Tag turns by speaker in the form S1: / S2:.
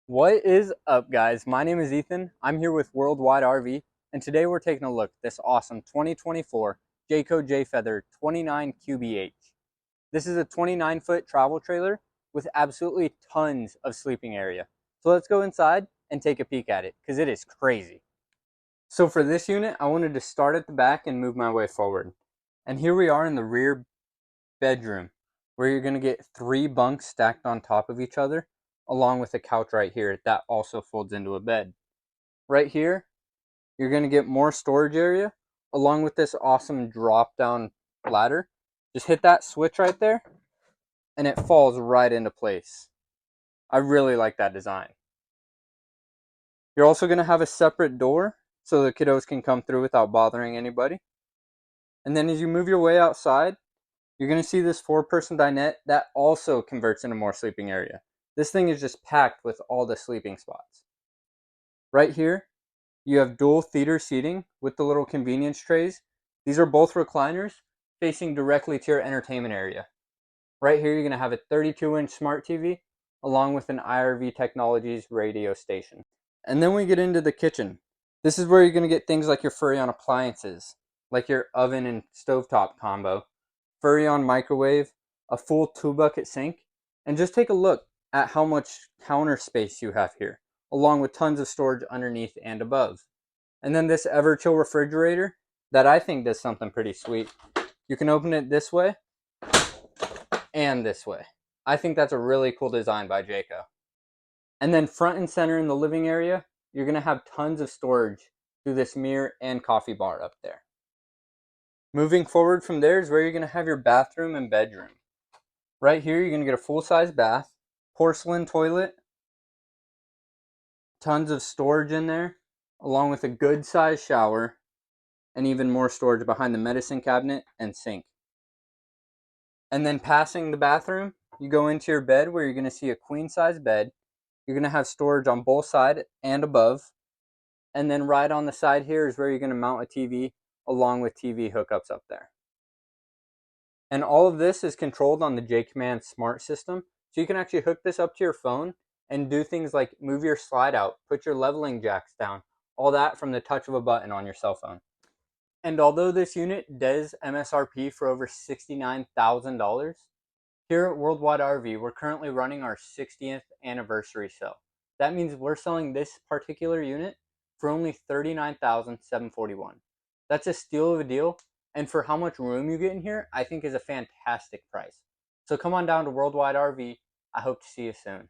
S1: What is up, guys? My name is Ethan. I'm here with Worldwide RV, and today we're taking a look at this awesome 2024 Jayco Jay Feather 29 QBH. This is a 29-foot travel trailer with absolutely tons of sleeping area. So let's go inside and take a peek at it, because it is crazy. So for this unit, I wanted to start at the back and move my way forward. And here we are in the rear bedroom, where you're going to get 3 bunks stacked on top of each other, along with a couch right here that also folds into a bed. Right here, you're going to get more storage area, along with this awesome drop down ladder. Just hit that switch right there, and it falls right into place. I really like that design. You're also going to have a separate door so the kiddos can come through without bothering anybody. And then as you move your way outside, you're going to see this 4-person dinette that also converts into more sleeping area. This thing is just packed with all the sleeping spots. Right here, you have dual theater seating with the little convenience trays. These are both recliners facing directly to your entertainment area. Right here, you're going to have a 32-inch smart TV along with an IRV Technologies radio station. And then we get into the kitchen. This is where you're going to get things like your Furrion appliances, like your oven and stovetop combo, Furrion microwave, a full 2-bucket sink, and just take a look at how much counter space you have here, along with tons of storage underneath and above. And then this Everchill refrigerator that I think does something pretty sweet. You can open it this way and this way. I think that's a really cool design by Jayco. And then front and center in the living area, you're going to have tons of storage through this mirror and coffee bar up there. Moving forward from there is where you're going to have your bathroom and bedroom. Right here, you're going to get a full-size bath, porcelain toilet, tons of storage in there, along with a good-sized shower, and even more storage behind the medicine cabinet and sink. And then passing the bathroom, you go into your bed where you're going to see a queen-size bed. You're going to have storage on both sides and above. And then right on the side here is where you're going to mount a TV along with TV hookups up there. And all of this is controlled on the J Command Smart System. So you can actually hook this up to your phone and do things like move your slide out, put your leveling jacks down, all that from the touch of a button on your cell phone. And although this unit does MSRP for over $69,000, here at Worldwide RV, we're currently running our 60th anniversary sale. That means we're selling this particular unit for only $39,741. That's a steal of a deal, and for how much room you get in here, I think is a fantastic price. So come on down to Worldwide RV. I hope to see you soon.